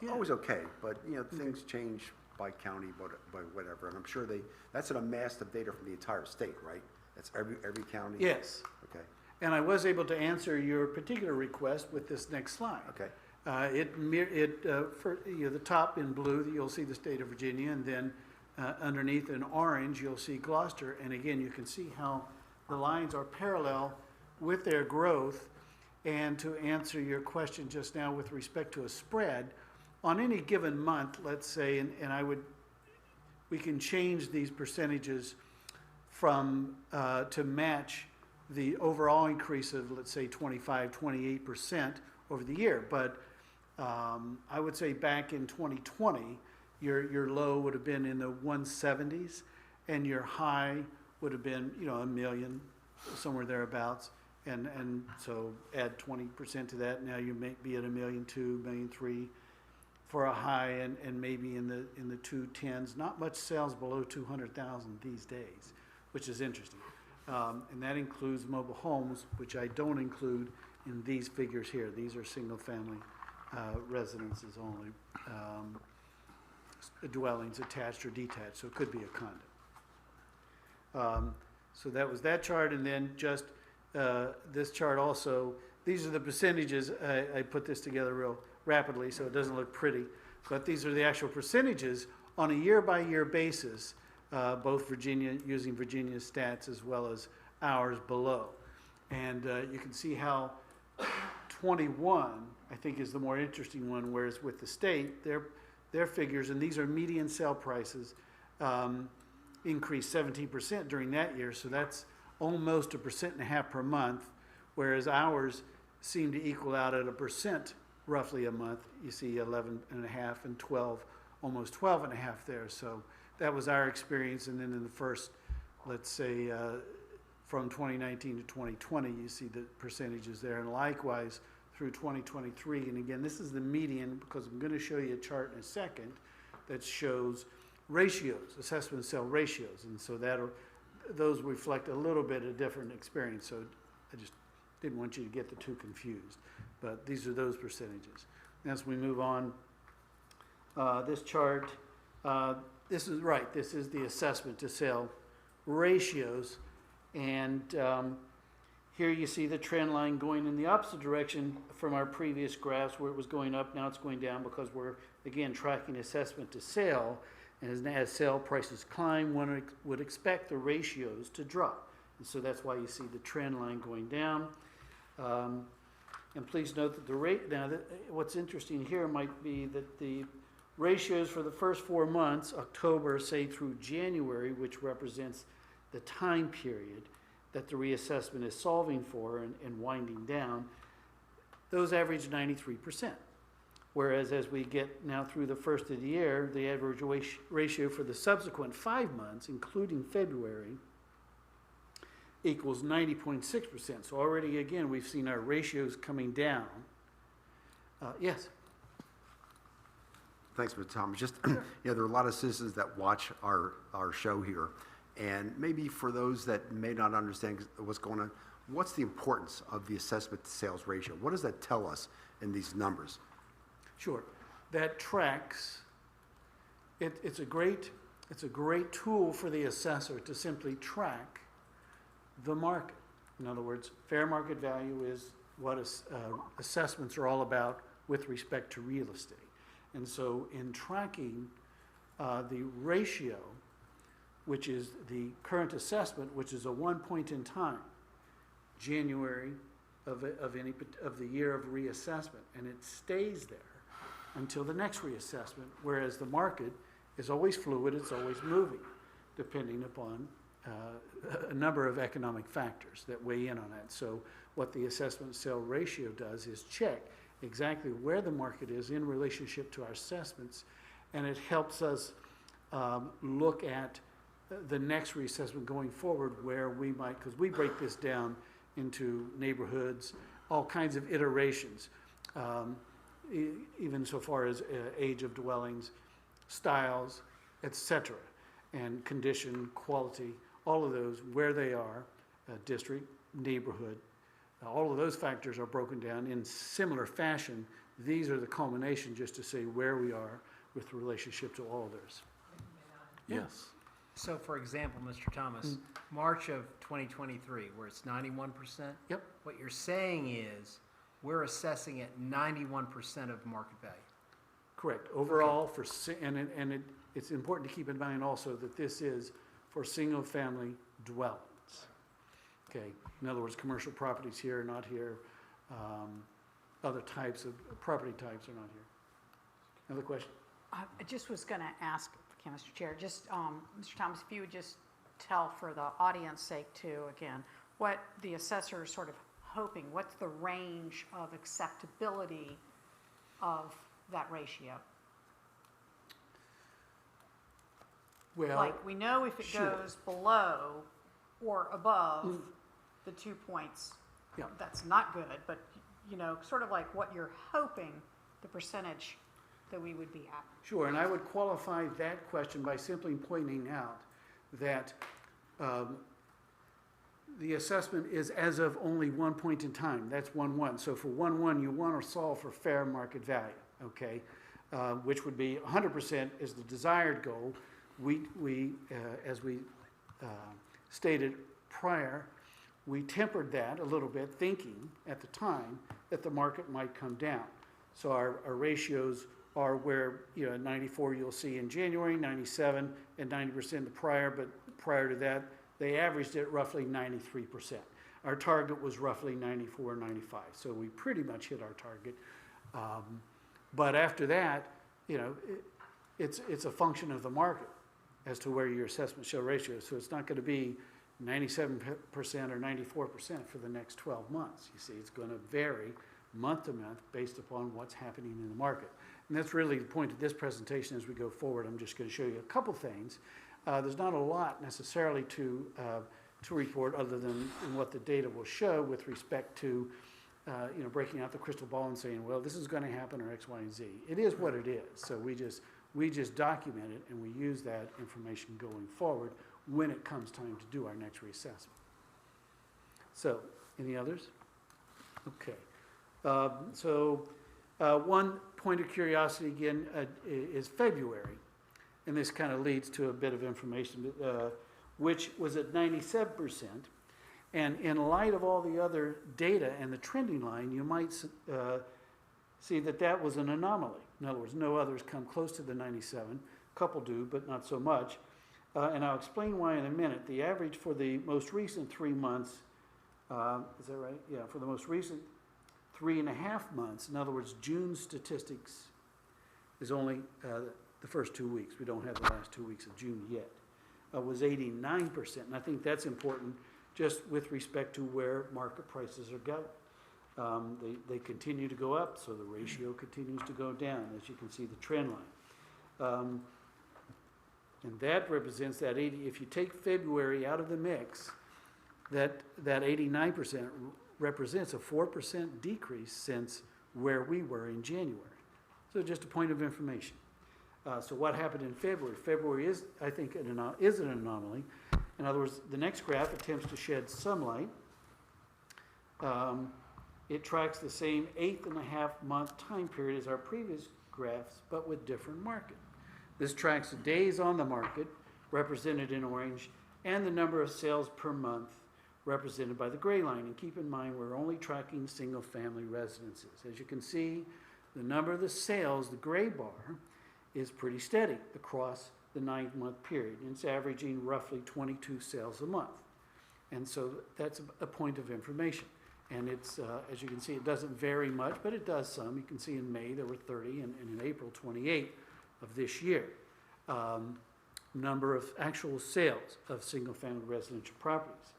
always okay. But things change by county, by whatever, and I'm sure that's an amassed of data from the entire state, right? That's every county. Yes. Okay. And I was able to answer your particular request with this next slide. Okay. For the top in blue, you'll see the state of Virginia, and then underneath in orange, you'll see Gloucester. And again, you can see how the lines are parallel with their growth. And to answer your question just now with respect to a spread, on any given month, let's say, we can change these percentages from to match the overall increase of, let's say, 28% over the year. But I would say back in 2020, your low would have been in the 170s, and your high would have been, $1 million, somewhere thereabouts. And so add 20% to that. Now you may be at $1.2 million, $1.3 million for a high, and maybe in the 210s. Not much sales below 200,000 these days, which is interesting. And that includes mobile homes, which I don't include in these figures here. These are single-family residences only, dwellings attached or detached, so it could be a condo. So that was that chart, and then just this chart also. These are the percentages. I put this together real rapidly, so it doesn't look pretty. But these are the actual percentages on a year-by-year basis, both Virginia, using Virginia's stats as well as ours below. And you can see how 21, I think, is the more interesting one, whereas with the state, their figures, and these are median sale prices, increased 17% during that year, so that's almost 1.5% per month, whereas ours seem to equal out at 1% roughly a month. You see 11.5 and 12, almost 12.5 there. So that was our experience. And then in the first, let's say, from 2019 to 2020, you see the percentages there. And likewise through 2023. And again, this is the median, because I'm going to show you a chart in a second that shows ratios, assessment sale ratios. And so those reflect a little bit of different experience. So I just didn't want you to get the two confused. But these are those percentages. As we move on, this chart, this is the assessment to sale ratios. And here you see the trend line going in the opposite direction from our previous graphs where it was going up. Now it's going down because we're, again, tracking assessment to sale. And as sale prices climb, one would expect the ratios to drop. And so that's why you see the trend line going down. And please note that the rate, now what's interesting here might be that the ratios for the first 4 months, October, say through January, which represents the time period that the reassessment is solving for and winding down, those average 93%. Whereas as we get now through the first of the year, the average ratio for the subsequent 5 months, including February, equals 90.6%. So already, again, we've seen our ratios coming down. Yes? Thanks, Mr. Thomas. Just, there are a lot of citizens that watch our show here. And maybe for those that may not understand what's going on, what's the importance of the assessment to sales ratio? What does that tell us in these numbers? Sure. That tracks, it's a great tool for the assessor to simply track the market. In other words, fair market value is what assessments are all about with respect to real estate. And so in tracking the ratio, which is the current assessment, which is a 1 point in time, January of the year of reassessment, and it stays there until the next reassessment, whereas the market is always fluid, it's always moving, depending upon a number of economic factors that weigh in on that. So what the assessment sale ratio does is check exactly where the market is in relationship to our assessments, and it helps us look at the next reassessment going forward where we might, because we break this down into neighborhoods, all kinds of iterations, even so far as age of dwellings, styles, etc., and condition, quality, all of those, where they are, district, neighborhood, all of those factors are broken down in similar fashion. These are the culmination just to say where we are with relationship to all others. Yes. So for example, Mr. Thomas, March of 2023, where it's 91%. Yep. What you're saying is we're assessing at 91% of market value. Correct. Overall, it's important to keep in mind also that this is for single-family dwellings. Okay. In other words, commercial properties here, not here. Other types of property types are not here. Another question? I just was going to ask, Mr. Chair, just Mr. Thomas, if you would just tell for the audience sake too, again, what the assessor is sort of hoping, what's the range of acceptability of that ratio? Well, like we know if it sure. goes below or above the 2 points, Yeah. that's not good, but sort of like what you're hoping the percentage that we would be at. Sure, and I would qualify that question by simply pointing out that the assessment is as of only 1 point in time. That's 1-1. So for 1-1, you want to solve for fair market value, okay? Which would be 100% is the desired goal. We as we stated prior. We tempered that a little bit, thinking at the time that the market might come down. So our ratios are where, 94 you'll see in January, 97 and 90% the prior, but prior to that, they averaged at roughly 93%. Our target was roughly 94, 95, so we pretty much hit our target. But after that, it's a function of the market as to where your assessment show ratio is. So it's not going to be 97% or 94% for the next 12 months. You see, it's going to vary month to month based upon what's happening in the market. And that's really the point of this presentation as we go forward. I'm just going to show you a couple things. There's not a lot necessarily to report other than what the data will show with respect to breaking out the crystal ball and saying, well, this is going to happen or X, Y, and Z. It is what it is. So we just document it and we use that information going forward when it comes time to do our next reassessment. So, any others? Okay. One point of curiosity again is February, and this kind of leads to a bit of information, which was at 97%. And in light of all the other data and the trending line, you might see that was an anomaly. In other words, no others come close to the 97. A couple do, but not so much. And I'll explain why in a minute. The average for the most recent 3 months, is that right? Yeah, for the most recent 3.5 months, in other words, June statistics is only the first 2 weeks. We don't have the last 2 weeks of June yet. Was 89%. And I think that's important just with respect to where market prices are going. They continue to go up, so the ratio continues to go down, as you can see the trend line. And that represents that 80, if you take February out of the mix, that 89% represents a 4% decrease since where we were in January. So just a point of information. So what happened in February? February is, I think, an anomaly. In other words, the next graph attempts to shed some light. It tracks the same 8.5 month time period as our previous graphs, but with different market. This tracks the days on the market, represented in orange, and the number of sales per month, represented by the gray line. And keep in mind, we're only tracking single-family residences. As you can see, the number of the sales, the gray bar, is pretty steady across the 9-month period. And it's averaging roughly 22 sales a month. And so that's a point of information. And it's, as you can see, it doesn't vary much, but it does some. You can see in May there were 30, and in April 28 of this year. Number of actual sales of single-family residential properties.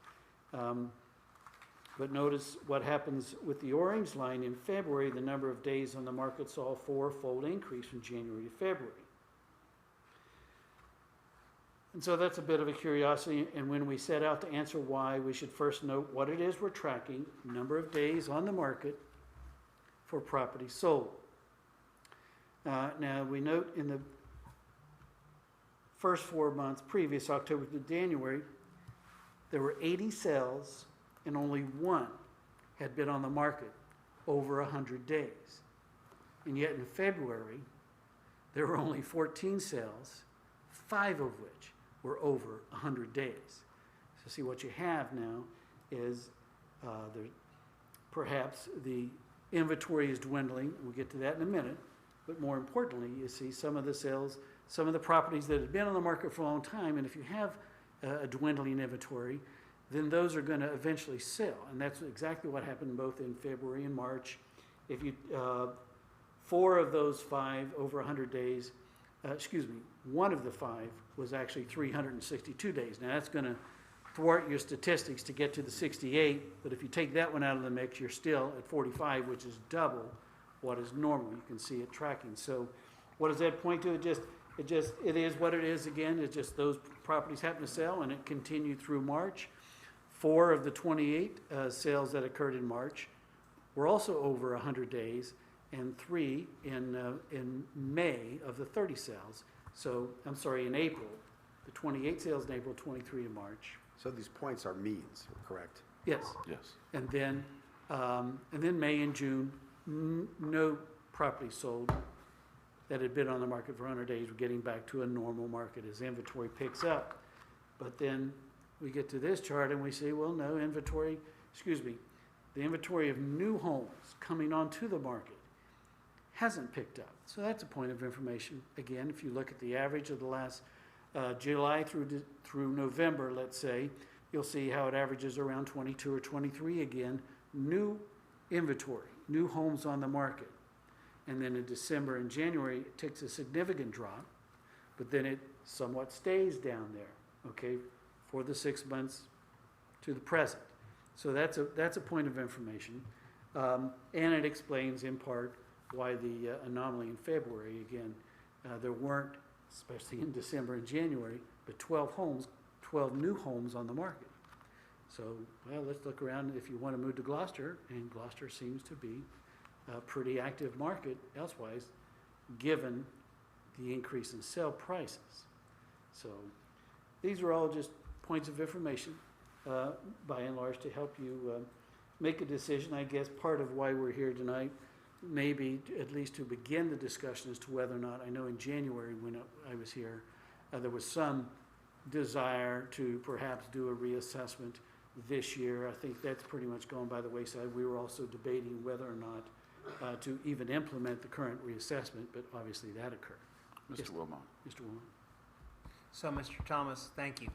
But notice what happens with the orange line. In February, the number of days on the market saw a 4-fold increase from January to February. And so that's a bit of a curiosity, and when we set out to answer why, we should first note what it is we're tracking, number of days on the market for property sold. Now, we note in the first 4 months, previous October to January, there were 80 sales, and only one had been on the market over 100 days. And yet in February, there were only 14 sales, 5 of which were over 100 days. So see, what you have now is perhaps the inventory is dwindling. We'll get to that in a minute. But more importantly, you see some of the sales, some of the properties that have been on the market for a long time, and if you have a dwindling inventory, then those are going to eventually sell. And that's exactly what happened both in February and March. If you, 4 of those 5 over 100 days, one of the 5 was actually 362 days. Now that's going to thwart your statistics to get to the 68, but if you take that one out of the mix, you're still at 45, which is double what is normal. You can see it tracking. So what does that point to? It is what it is again. It's just those properties happen to sell, and it continued through March. 4 of the 28 sales that occurred in March were also over 100 days, and 3 in May of the 30 sales. So, I'm sorry, in April, the 28 sales in April, 23 in March. So these points are means, correct? Yes. Yes. And then May and June, no property sold that had been on the market for 100 days. We're getting back to a normal market as inventory picks up. But then we get to this chart and we see, well, no, the inventory of new homes coming onto the market hasn't picked up. So that's a point of information. Again, if you look at the average of the last July through November, let's say, you'll see how it averages around 22 or 23 again, new inventory, new homes on the market. And then in December and January, it takes a significant drop, but then it somewhat stays down there, okay, for the 6 months to the present. So that's a point of information. And it explains in part why the anomaly in February, again, there weren't, especially in December and January, but 12 new homes on the market. So, well, let's look around if you want to move to Gloucester, and Gloucester seems to be a pretty active market elsewise, given the increase in sale prices. So these are all just points of information, by and large, to help you make a decision. I guess part of why we're here tonight, maybe at least to begin the discussion as to whether or not, I know in January when I was here, there was some desire to perhaps do a reassessment this year. I think that's pretty much gone by the wayside. We were also debating whether or not to even implement the current reassessment, but obviously that occurred. Mr. Wilmot. Mr. Wilmot. So, Mr. Thomas, thank you.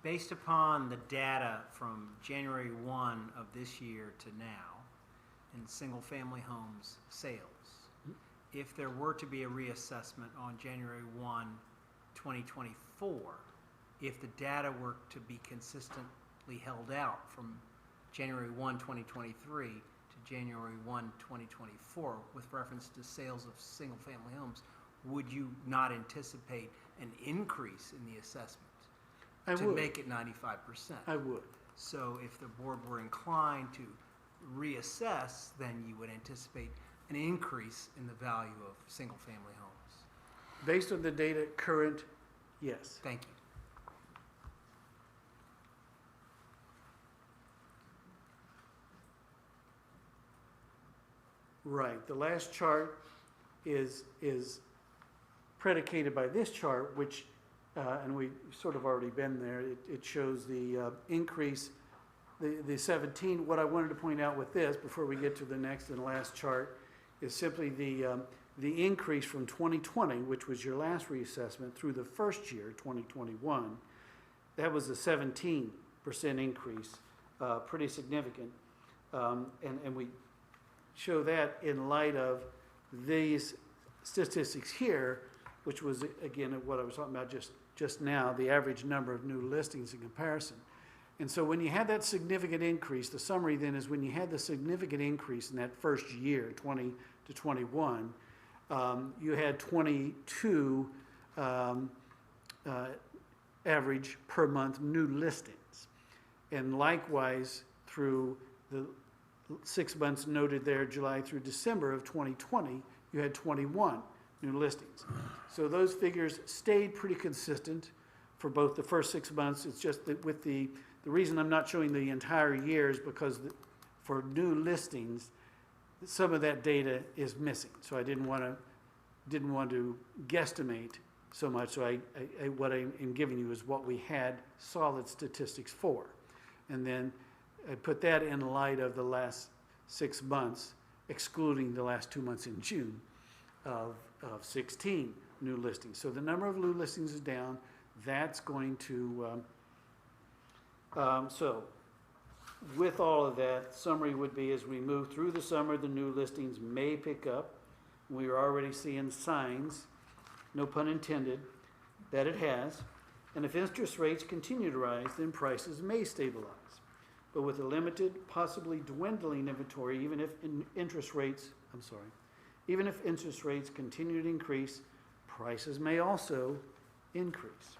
Based upon the data from January 1 of this year to now in single-family homes sales, if there were to be a reassessment on January 1, 2024, if the data were to be consistently held out from January 1, 2023 to January 1, 2024 with reference to sales of single-family homes, would you not anticipate an increase in the assessment to make it 95%? I would. So if the board were inclined to reassess, then you would anticipate an increase in the value of single-family homes. Based on the data current, yes. Thank you. Right. The last chart is predicated by this chart, which, and we've sort of already been there, it shows the increase, the 17. What I wanted to point out with this, before we get to the next and last chart, is simply the increase from 2020, which was your last reassessment, through the first year, 2021. That was a 17% increase, pretty significant. And we show that in light of these statistics here, which was, again, what I was talking about just now, the average number of new listings in comparison. And so when you had that significant increase, the summary then is when you had the significant increase in that first year, 20 to 21, you had 22 average per month new listings. And likewise, through the 6 months noted there, July through December of 2020, you had 21 new listings. So those figures stayed pretty consistent for both the first 6 months. It's just that with the reason I'm not showing the entire year is because for new listings, some of that data is missing. So I didn't want to guesstimate so much. So what I'm giving you is what we had solid statistics for. And then I put that in light of the last 6 months, excluding the last 2 months in June of 16 new listings. So the number of new listings is down. That's going to, so with all of that, summary would be as we move through the summer, the new listings may pick up. We are already seeing signs, no pun intended, that it has. And if interest rates continue to rise, then prices may stabilize. But with a limited, possibly dwindling inventory, even if interest rates continue to increase, prices may also increase.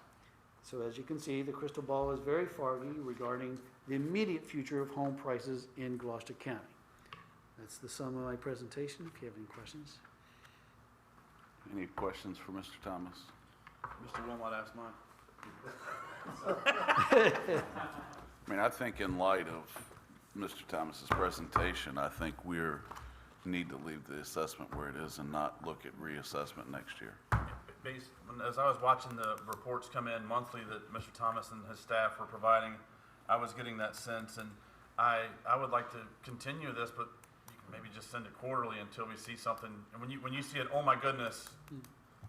So as you can see, the crystal ball is very foggy regarding the immediate future of home prices in Gloucester County. That's the sum of my presentation. If you have any questions. Any questions for Mr. Thomas? Mr. Wilmot asked mine. I mean, I think in light of Mr. Thomas's presentation, I think we need to leave the assessment where it is and not look at reassessment next year. as I was watching the reports come in monthly that Mr. Thomas and his staff were providing, I was getting that sense, and I would like to continue this, but you can maybe just send it quarterly until we see something. And when you see it, oh my goodness,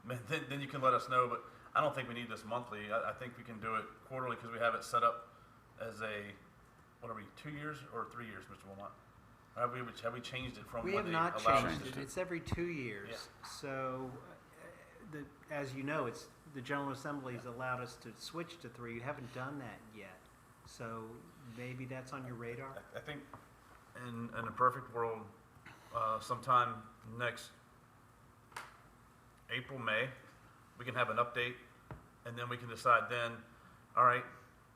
man, then you can let us know. But I don't think we need this monthly. I think we can do it quarterly because we have it set up as a, what are we, 2 years or 3 years, Mr. Wilmot? Have we changed it from We when have they not allowed changed us it. to? It's every 2 years. Yeah. So, as you know, it's, the General Assembly's allowed us to switch to 3. You haven't done that yet. So maybe that's on your radar? I think in a perfect world, sometime next April, May, we can have an update, and then we can decide then, all right,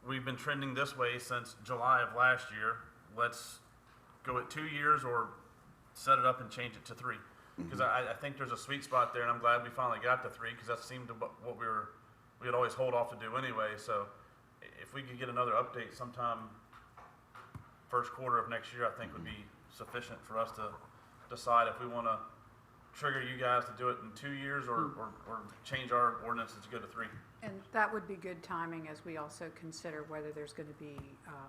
we've been trending this way since July of last year. Let's go at 2 years or set it up and change it to 3. Because I think there's a sweet spot there, and I'm glad we finally got to 3, because that seemed to what we'd always hold off to do anyway. So if we could get another update sometime first quarter of next year, I think would be sufficient for us to decide if we want to trigger you guys to do it in 2 years or change our ordinances to go to 3. And that would be good timing as we also consider whether there's going to be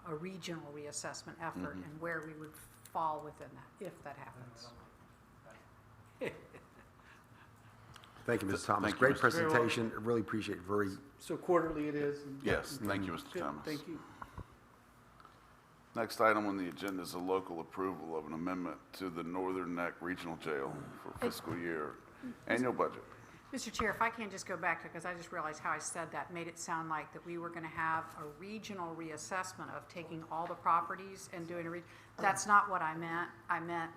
a regional reassessment effort and where we would fall within that, if that happens. Thank you, Mr. Thomas. Thank you, Great Mr. presentation. I really appreciate it. Very, So quarterly it is? and- Yes, thank you, Mr. Good, Thomas. thank you. Next item on the agenda is a local approval of an amendment to the Northern Neck Regional Jail for fiscal year annual budget. Mr. Chair, if I can just go back to, because I just realized how I said that, made it sound like that we were going to have a regional reassessment of taking all the properties and doing that's not what I meant. I meant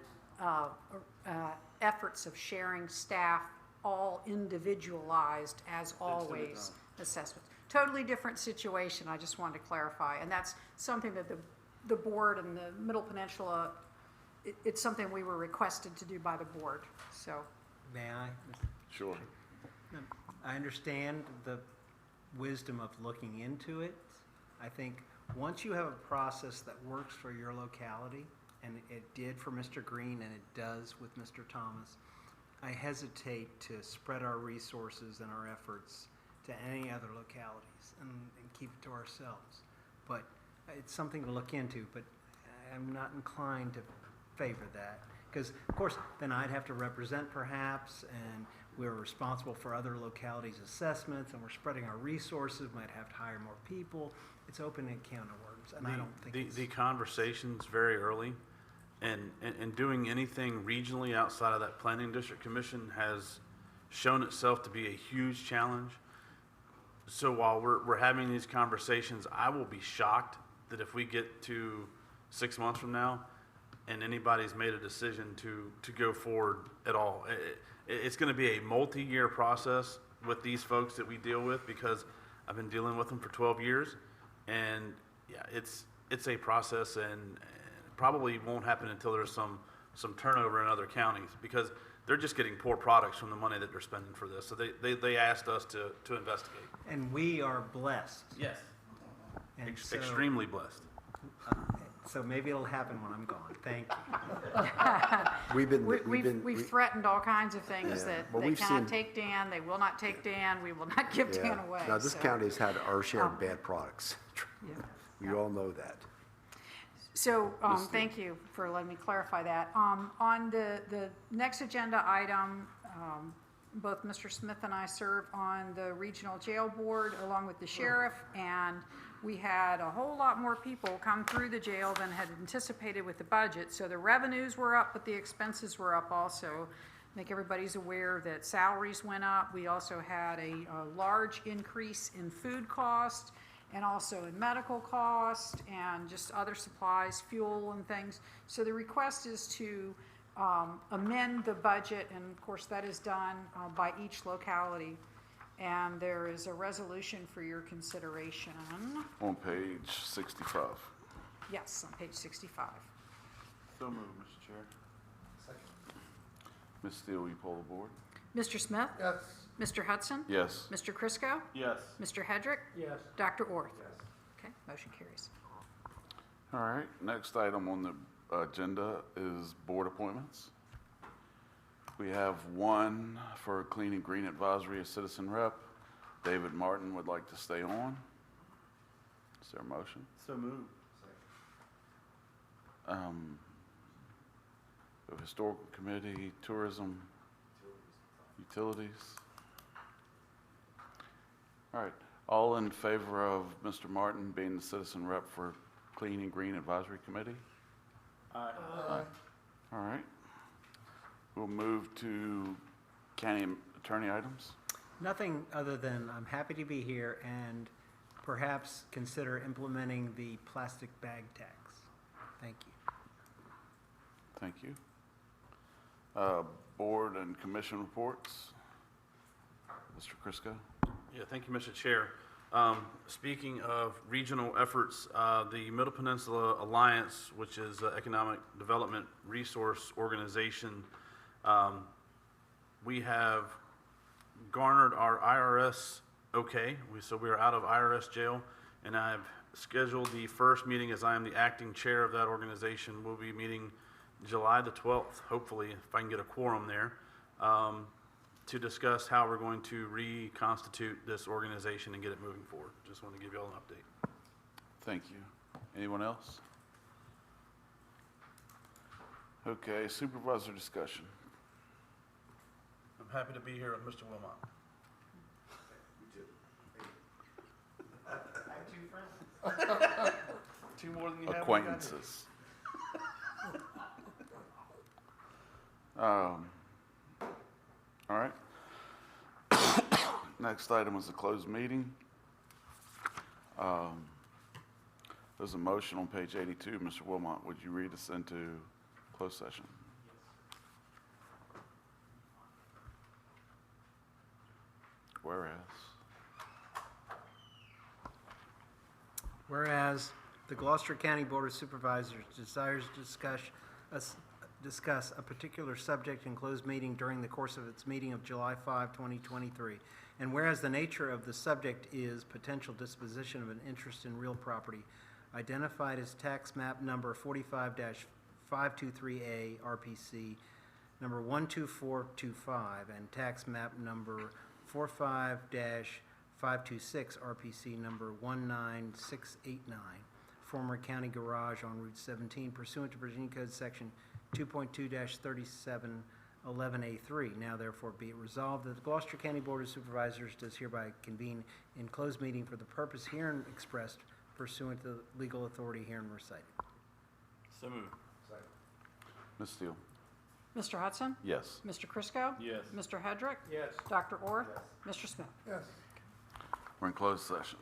efforts of sharing staff, all individualized as always assessments. Totally different situation, I just wanted to clarify. And that's something that the board and the Middle Peninsula, it's something we were requested to do by the board, so. May I? Sure. I understand the wisdom of looking into it. I think once you have a process that works for your locality, and it did for Mr. Green and it does with Mr. Thomas, I hesitate to spread our resources and our efforts to any other localities and keep it to ourselves. But it's something to look into, but I'm not inclined to favor that. Because, of course, then I'd have to represent perhaps, and we're responsible for other localities' assessments, and we're spreading our resources, might have to hire more people. It's open a can of worms, and I don't think The conversation's very early, and doing anything regionally outside of that planning district commission has shown itself to be a huge challenge. So while we're having these conversations, I will be shocked that if we get to 6 months from now and anybody's made a decision to go forward at all. It's going to be a multi-year process with these folks that we deal with, because I've been dealing with them for 12 years, and yeah, it's a process, and probably won't happen until there's some turnover in other counties, because they're just getting poor products from the money that they're spending for this. So they asked us to investigate. And we are blessed. Yes. And so, Extremely blessed. so maybe it'll happen when I'm gone. Thank you. We've threatened all kinds of things Yeah. that Well, they we've cannot seen- take Dan, they will not take Dan, we will not give Dan away. Now, this so. county has had our share of bad products. Yeah. We all know that. So, thank you for letting me clarify that. On the next agenda item, both Mr. Smith and I serve on the regional jail board along with the sheriff, and we had a whole lot more people come through the jail than had anticipated with the budget. So the revenues were up, but the expenses were up also. I think everybody's aware that salaries went up. We also had a large increase in food cost, and also in medical cost, and just other supplies, fuel and things. So the request is to amend the budget, and of course that is done by each locality. And there is a resolution for your consideration. On page 65. Yes, on page 65. So moved, Mr. Chair. Ms. Steele, will you poll the board? Mr. Smith? Yes. Mr. Hutson? Yes. Mr. Chriscoe? Yes. Mr. Hedrick? Yes. Dr. Orth? Okay, motion carries. All right, next item on the agenda is board appointments. We have one for Clean and Green Advisory, a citizen rep. David Martin would like to stay on. Is there a motion? So moved. The Historical Committee, Tourism, Utilities. All right, all in favor of Mr. Martin being the citizen rep for Clean and Green Advisory Committee? Aye. All right. We'll move to county attorney items. Nothing other than I'm happy to be here and perhaps consider implementing the plastic bag tax. Thank you. Thank you. Board and commission reports. Mr. Chriscoe? Yeah, thank you, Mr. Chair. Speaking of regional efforts, the Middle Peninsula Alliance, which is an economic development resource organization, we have garnered our IRS okay. So we are out of IRS jail, and I've scheduled the first meeting as I am the acting chair of that organization. We'll be meeting July the 12th, hopefully, if I can get a quorum there, to discuss how we're going to reconstitute this organization and get it moving forward. Just want to give you all an update. Thank you. Anyone else? Okay, supervisor discussion. I'm happy to be here with Mr. Wilmot. Two more than you have. Acquaintances. All right. Next item is a closed meeting. There's a motion on page 82. Mr. Wilmot, would you read us into closed session? Whereas the Gloucester County Board of Supervisors desires to discuss a particular subject in closed meeting during the course of its meeting of July 5, 2023. And whereas the nature of the subject is potential disposition of an interest in real property identified as tax map number 45-523A RPC number 12425 and tax map number 45-526 RPC number 19689, former county garage on Route 17 pursuant to Virginia Code Section 2.2-3711A3. Now therefore be it resolved that the Gloucester County Board of Supervisors does hereby convene in closed meeting for the purpose herein expressed pursuant to the legal authority herein recited. So moved. Ms. Steele? Mr. Hutson? Yes. Mr. Chriscoe? Yes. Mr. Hedrick? Yes. Dr. Orth? Mr. Smith? Yes. We're in closed session.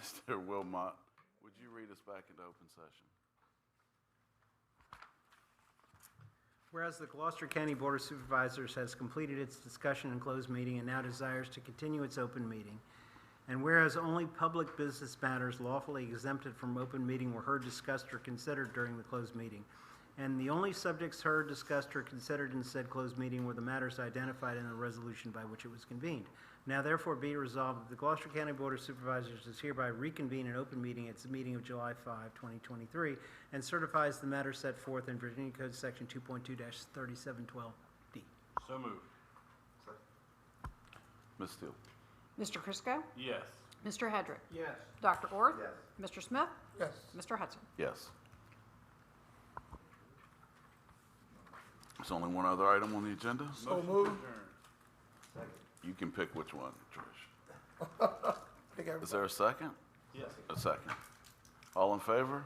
Mr. Wilmot, would you read us back into open session? Whereas the Gloucester County Board of Supervisors has completed its discussion in closed meeting and now desires to continue its open meeting, and whereas only public business matters lawfully exempted from open meeting were heard, discussed, or considered during the closed meeting, and the only subjects heard, discussed, or considered in said closed meeting were the matters identified in the resolution by which it was convened. Now therefore be resolved that the Gloucester County Board of Supervisors does hereby reconvene an open meeting at its meeting of July 5, 2023, and certifies the matter set forth in Virginia Code Section 2.2-3712D. So moved. Ms. Steele? Mr. Chriscoe? Yes. Mr. Hedrick? Yes. Dr. Orth? Yes. Mr. Smith? Yes. Mr. Hudson? Yes. There's only one other item on the agenda. So moved. You can pick which one, Trish. Pick every- Is there a second? Yes. A second. All in favor?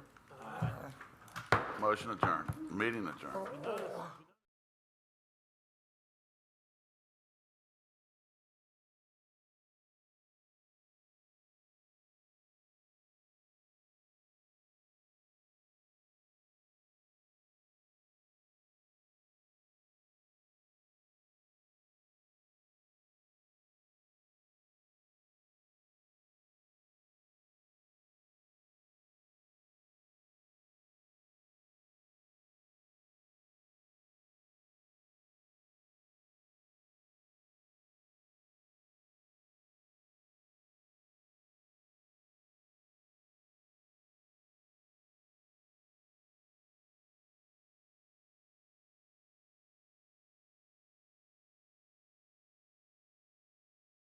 Motion adjourned. Meeting adjourned. Oh.